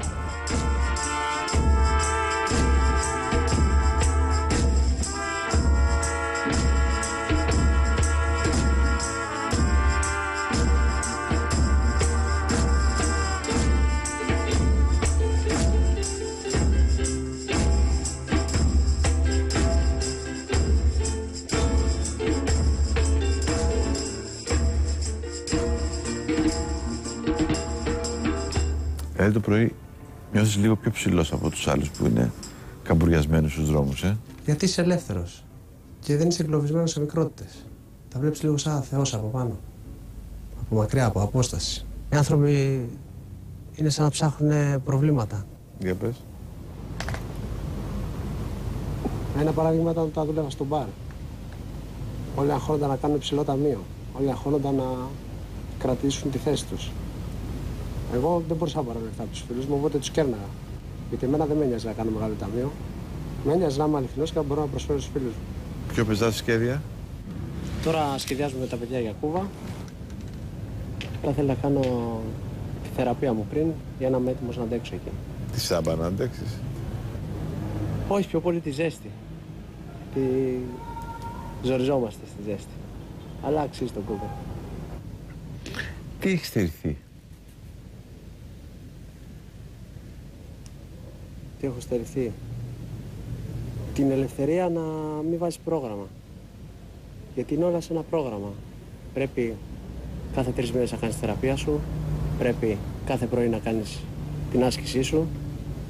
Το πρωί νιώθεις λίγο πιο ψηλός από τους άλλους που είναι καμπουριασμένους στους δρόμους, Γιατί είσαι ελεύθερος και δεν είσαι εγκλωβισμένος σε μικρότητες. Τα βλέπεις λίγο σαν Θεός από πάνω. Από μακριά, από απόσταση. Οι άνθρωποι είναι σαν να ψάχνουν προβλήματα. Για πες. Ένα παράδειγμα ήταν όταν δούλευα στο μπαρ. Όλοι αγχώνονταν να κάνουν υψηλό ταμείο. Όλοι αγχώνονταν να κρατήσουν τη θέση τους. Εγώ δεν μπορούσα να πάρω λεφτά από τους φίλους μου, οπότε τους κέρναγα. Γιατί εμένα δεν με νοιάζει να κάνω μεγάλο ταμείο. Με νοιάζει να είμαι αληθινός και να μπορώ να προσφέρω στους φίλους μου. Ποιο πεζάς σχέδια? Τώρα σχεδιάζουμε με τα παιδιά για Κούβα. Θα θέλω να κάνω τη θεραπεία μου πριν για να είμαι έτοιμος να αντέξω εκεί. Τι σάμπα να αντέξεις? Όχι, πιο πολύ τη ζέστη. Γιατί ζοριζόμαστε στη ζέστη. Αλλά αξίζει τον κόπο. Τι έχεις στερηθεί? Τι έχω στερηθεί? Την ελευθερία να μην βάζεις πρόγραμμα. Γιατί είναι όλα σε ένα πρόγραμμα. Πρέπει κάθε 3 μήνες να κάνεις θεραπεία σου. Πρέπει κάθε πρωί να κάνεις την άσκησή σου.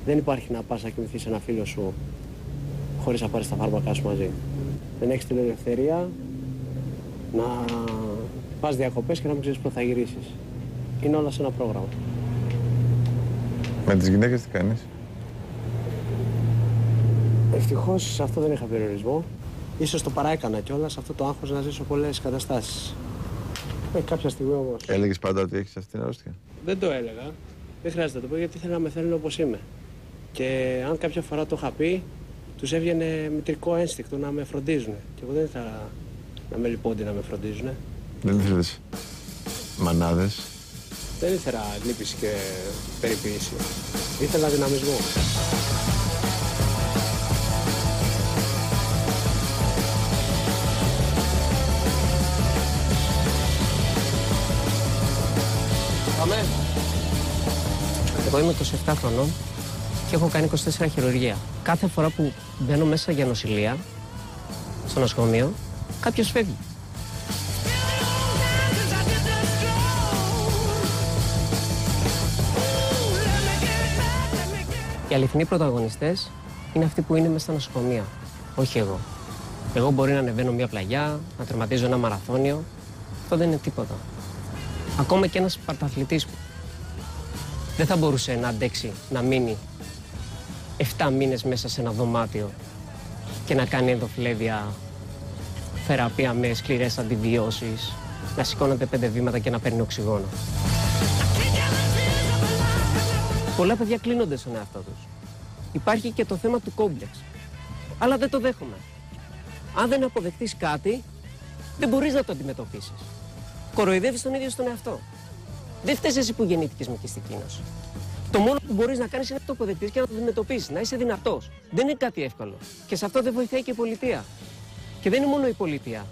Δεν υπάρχει να πας να κοιμηθείς ένα φίλο σου χωρίς να πάρεις τα φάρμακά σου μαζί. Δεν έχεις την ελευθερία να πας διακοπές και να μην ξέρεις πότε θα γυρίσεις. Είναι όλα σε ένα πρόγραμμα. Με τις γυναίκες τι κάνεις? Ευτυχώς σε αυτό δεν είχα περιορισμό. Ίσως το παράεκανα κιόλας αυτό το άγχος να ζήσω πολλές καταστάσεις. Κάποια στιγμή όμως. Έλεγες πάντα ότι έχεις αυτή την αρρώστια? Δεν το έλεγα. Δεν χρειάζεται να το πω γιατί ήθελα να με θέλουν όπως είμαι. Και αν κάποια φορά το είχα πει, τους έβγαινε μητρικό ένστικτο να με φροντίζουν. Και εγώ δεν ήθελα να με λυπώνται να με φροντίζουν. Δεν ήθελες μανάδες? Δεν ήθελα λύπηση και περιποίηση. Ήθελα δυναμισμό. Πάμε. Εγώ είμαι 27 χρονών και έχω κάνει 24 χειρουργία. Κάθε φορά που μπαίνω μέσα για νοσηλεία, στο νοσοκομείο, κάποιος φεύγει. Οι αληθινοί πρωταγωνιστές είναι αυτοί που είναι μέσα στα νοσοκομεία, όχι εγώ. Εγώ μπορεί να ανεβαίνω μια πλαγιά, να τερματίζω ένα μαραθώνιο. Αυτό δεν είναι τίποτα. Ακόμα και ένας πρωταθλητής δεν θα μπορούσε να αντέξει να μείνει 7 μήνες μέσα σε ένα δωμάτιο και να κάνει ενδοφλέβεια, θεραπεία με σκληρές αντιβιώσεις, να σηκώνεται 5 βήματα και να παίρνει οξυγόνο. Πολλά παιδιά κλείνονται στον εαυτό τους. Υπάρχει και το θέμα του κόμπλεξ. Αλλά δεν το δέχομαι. Αν δεν αποδεχτείς κάτι, δεν μπορείς να το αντιμετωπίσεις. Κοροϊδεύεις τον ίδιο στον εαυτό. Δεν φταίς εσύ που γεννήθηκες με κυστική νόση. Το μόνο που μπορείς να κάνεις είναι να το αποδεχτείς και να το αντιμετωπίσεις, να είσαι δυνατός. Δεν είναι κάτι εύκολο. Και σε αυτό δεν βοηθάει και η πολιτεία. Και δεν είναι μόνο η πολιτεία.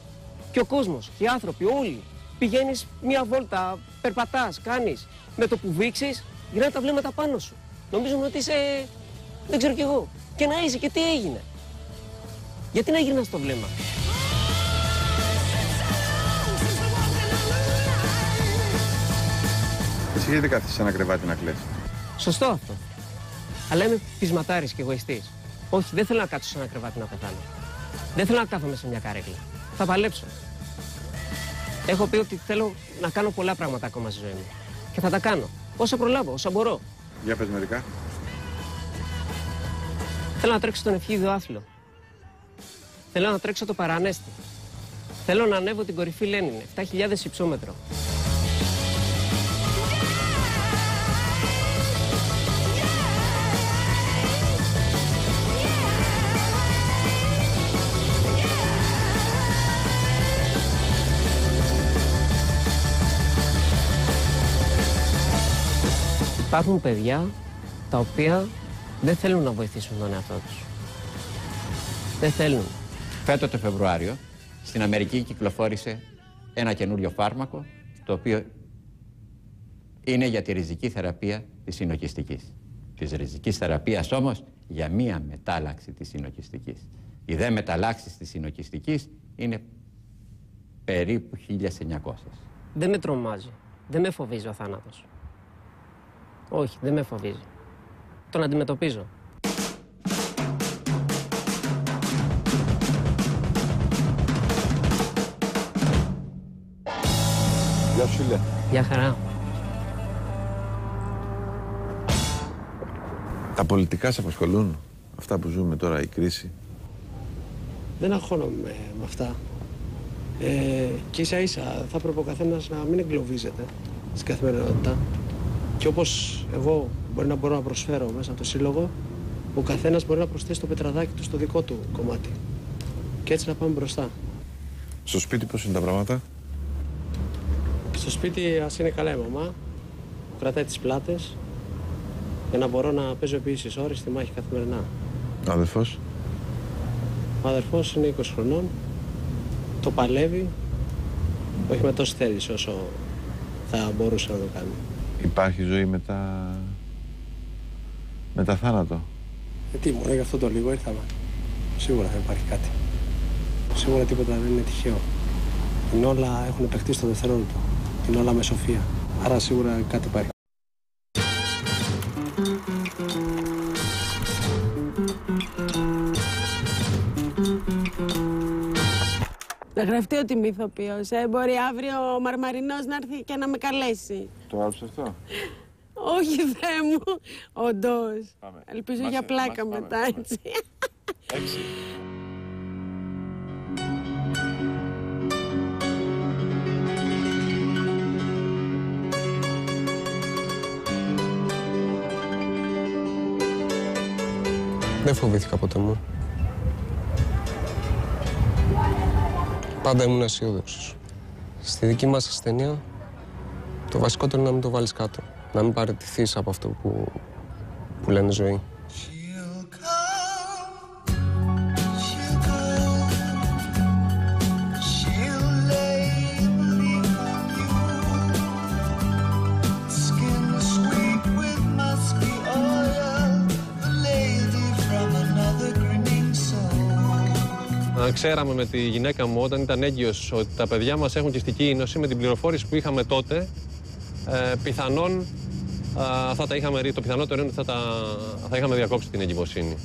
Και ο κόσμος, και οι άνθρωποι, όλοι. Πηγαίνεις μία βόλτα, περπατάς, κάνεις. Με το που βήξεις, γυρνάνε τα βλέμματα πάνω σου. Νομίζουν ότι είσαι, δεν ξέρω κι εγώ. Και να είσαι, και τι έγινε. Γιατί να γυρνάς το βλέμμα? Εσύ γιατί κάθεσαι σε ένα κρεβάτι να κλαις? Σωστό αυτό. Αλλά είμαι πεισματάρης και εγωιστής. Όχι, δεν θέλω να κάτσω σε ένα κρεβάτι να πεθάνω. Δεν θέλω να κάθομαι σε μια καρέκλα. Θα παλέψω. Έχω πει ότι θέλω να κάνω πολλά πράγματα ακόμα στη ζωή μου. Και θα τα κάνω. Όσα προλάβω, όσα μπορώ. Για πες μερικά. Θέλω να τρέξω τον ευχίδιο άθλο. Θέλω να τρέξω το Παρανέστη. Θέλω να ανέβω την κορυφή Λένιν, 7.000 υψόμετρο. Υπάρχουν παιδιά τα οποία δεν θέλουν να βοηθήσουν τον εαυτό τους. Δεν θέλουν. Φέτος το Φεβρουάριο στην Αμερική κυκλοφόρησε ένα καινούριο φάρμακο, το οποίο είναι για τη ριζική θεραπεία της συνοκιστικής. Της ριζικής θεραπείας όμως για μία μετάλλαξη της συνοκιστικής. Οι δε μεταλλάξεις της συνοκιστικής είναι περίπου 1.900. Δεν με τρομάζει. Δεν με φοβίζει ο θάνατος. Όχι, δεν με φοβίζει. Τον αντιμετωπίζω. Γεια σου, Ηλία. Γεια χαρά. Τα πολιτικά σε απασχολούν, αυτά που ζούμε τώρα, η κρίση? Δεν αγχώνομαι με αυτά. Και ίσα ίσα θα έπρεπε ο καθένας να μην εγκλωβίζεται στην καθημερινότητα. Και όπως εγώ να μπορώ να προσφέρω μέσα από το σύλλογο, ο καθένας μπορεί να προσθέσει το πετραδάκι του στο δικό του κομμάτι. Και έτσι να πάμε μπροστά. Στο σπίτι πώς είναι τα πράγματα? Στο σπίτι ας είναι καλά η μαμά, που κρατάει τις πλάτες για να μπορώ να παίζω επίσης ώρες στη μάχη καθημερινά. Ο αδερφός? Ο αδερφός είναι 20 χρονών, το παλεύει, όχι με τόση θέληση όσο θα μπορούσε να το κάνει. Υπάρχει ζωή μετά θάνατο? Τι μόνο για αυτό το λίγο ήρθαμε. Σίγουρα θα υπάρχει κάτι. Σίγουρα τίποτα δεν είναι τυχαίο. Είναι όλα έχουν παιχτεί στο δευτερόλεπτο. Είναι όλα με σοφία. Άρα σίγουρα κάτι υπάρχει. Να γραφτεί ότι είμαι ηθοποιός. Μπορεί αύριο ο Μαρμαρινός να έρθει και να με καλέσει. Το άκουσες αυτό? Όχι, Θεέ μου. Όντως. Ελπίζω για πλάκα μετά, έτσι. Έτσι. Δεν φοβήθηκα ποτέ μου. Πάντα ήμουν αισιόδοξος. Στη δική μας ασθένεια, το βασικότερο είναι να μην το βάλεις κάτω. Να μην παραιτηθείς από αυτό που λένε ζωή. Ξέραμε με τη γυναίκα μου όταν ήταν έγκυος ότι τα παιδιά μας έχουν κιστική ίνωση, με την πληροφόρηση που είχαμε τότε, πιθανόν θα τα είχαμε ρίξει. Το πιθανότερο είναι ότι θα είχαμε διακόψει την εγκυμοσύνη.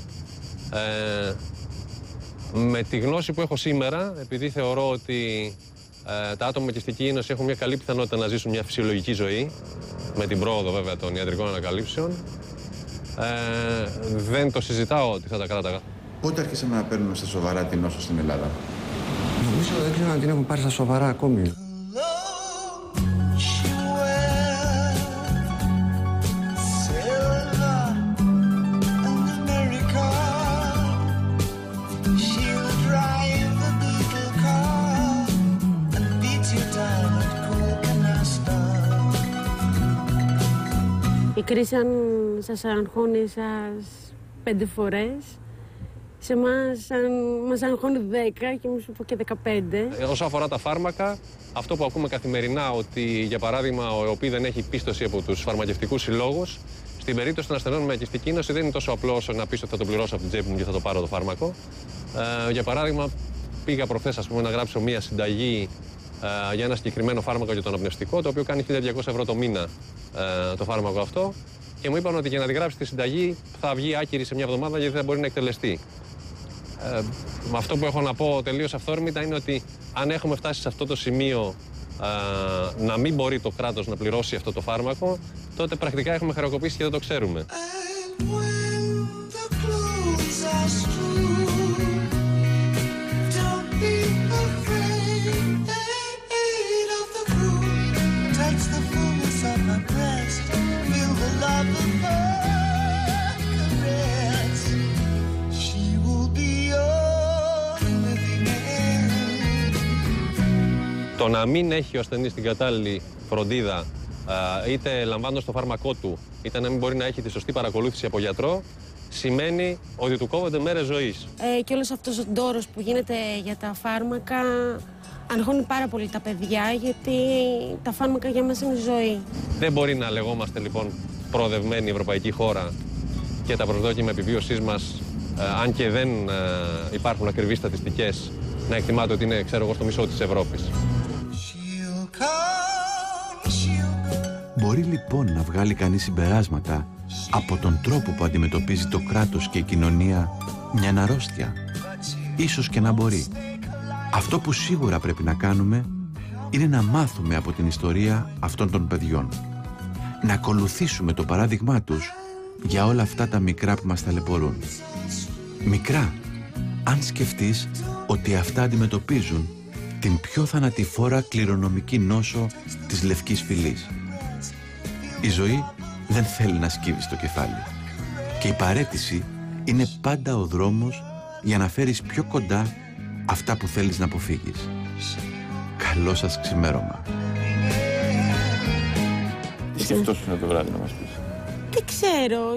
Με τη γνώση που έχω σήμερα, επειδή θεωρώ ότι τα άτομα με κιστική ίνωση έχουν μια καλή πιθανότητα να ζήσουν μια φυσιολογική ζωή, με την πρόοδο βέβαια των ιατρικών ανακαλύψεων, δεν το συζητάω ότι θα τα κράταγα. Πότε αρχίσαμε να παίρνουμε στα σοβαρά την νόσο στην Ελλάδα? Νομίζω δεν ξέρω αν την έχουν πάρει στα σοβαρά ακόμη. Η κρίση αν σας αγχώνει εσάς 5 φορές, σε εμάς μας αγχώνει 10 και εμείς πω και 15. Όσο αφορά τα φάρμακα, αυτό που ακούμε καθημερινά ότι για παράδειγμα ο ΕΟΠΗ δεν έχει πίστοση από τους φαρμακευτικούς συλλόγους, στην περίπτωση των ασθενών με ακιστική ίνωση δεν είναι τόσο απλό όσο να πεις ότι θα το πληρώσω από την τσέπη μου και θα το πάρω το φάρμακο. Για παράδειγμα, πήγα προχθές να γράψω μία συνταγή για ένα συγκεκριμένο φάρμακο για το αναπνευστικό, το οποίο κάνει 1.200 ευρώ το μήνα το φάρμακο αυτό. Και μου είπαν ότι για να τη γράψει τη συνταγή θα βγει άκυρη σε μια εβδομάδα γιατί δεν μπορεί να εκτελεστεί. Αυτό που έχω να πω τελείως αυθόρμητα είναι ότι αν έχουμε φτάσει σε αυτό το σημείο να μην μπορεί το κράτος να πληρώσει αυτό το φάρμακο, τότε πρακτικά έχουμε χρεοκοπήσει και δεν το ξέρουμε. Το να μην έχει ο ασθενής την κατάλληλη φροντίδα, είτε λαμβάνοντας το φάρμακό του, είτε να μην μπορεί να έχει τη σωστή παρακολούθηση από γιατρό, σημαίνει ότι του κόβονται μέρες ζωής. Και όλος αυτός ο ντόρος που γίνεται για τα φάρμακα αγχώνει πάρα πολύ τα παιδιά, γιατί τα φάρμακα για μας είναι ζωή. Δεν μπορεί να λεγόμαστε λοιπόν προοδευμένη ευρωπαϊκή χώρα και τα προσδόκιμα επιβίωσής μας, αν και δεν υπάρχουν ακριβείς στατιστικές, να εκτιμάται ότι είναι, ξέρω εγώ, στο μισό της Ευρώπης. Μπορεί λοιπόν να βγάλει κανείς συμπεράσματα από τον τρόπο που αντιμετωπίζει το κράτος και η κοινωνία μια αρρώστια? Ίσως και να μπορεί. Αυτό που σίγουρα πρέπει να κάνουμε είναι να μάθουμε από την ιστορία αυτών των παιδιών. Να ακολουθήσουμε το παράδειγμά τους για όλα αυτά τα μικρά που μας ταλαιπωρούν. Μικρά, αν σκεφτείς ότι αυτά αντιμετωπίζουν την πιο θανατηφόρα κληρονομική νόσο της λευκής φυλής. Η ζωή δεν θέλει να σκύβει στο κεφάλι. Και η παραίτηση είναι πάντα ο δρόμος για να φέρεις πιο κοντά αυτά που θέλεις να αποφύγεις. Καλό σας ξημέρωμα. Τι σκεφτόσουν το βράδυ να μας πεις? Δεν ξέρω,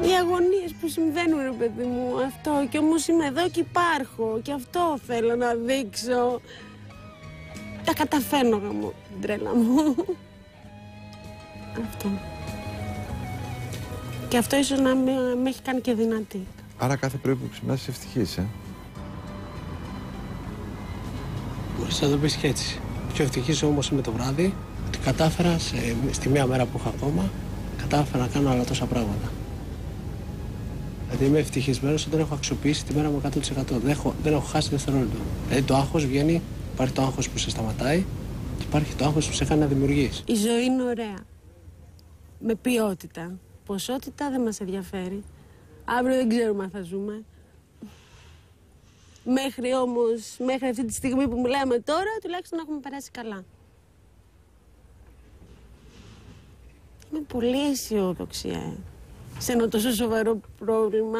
οι αγωνίες που συμβαίνουν, ρε παιδί μου, αυτό. Και όμως είμαι εδώ και υπάρχω και αυτό θέλω να δείξω. Τα καταφέρνω, γαμώ, την τρέλα μου. Αυτό. Και αυτό ίσως να με έχει κάνει και δυνατή. Άρα κάθε πρωί που ξυπνάς είσαι ευτυχής, Μπορείς να το πεις και έτσι. Πιο ευτυχής όμως είμαι το βράδυ, ότι κατάφερα στη μία μέρα που είχα ακόμα, κατάφερα να κάνω άλλα τόσα πράγματα. Δηλαδή είμαι ευτυχισμένος όταν έχω αξιοποιήσει τη μέρα μου 100%. Δεν έχω χάσει δευτερόλεπτο. Δηλαδή το άγχος βγαίνει, υπάρχει το άγχος που σε σταματάει και υπάρχει το άγχος που σε κάνει να δημιουργείς. Η ζωή είναι ωραία. Με ποιότητα. Ποσότητα δεν μας ενδιαφέρει. Αύριο δεν ξέρουμε αν θα ζούμε. Μέχρι αυτή τη στιγμή που μιλάμε τώρα, τουλάχιστον να έχουμε περάσει καλά. Είμαι πολύ αισιόδοξη, σε ένα τόσο σοβαρό πρόβλημα.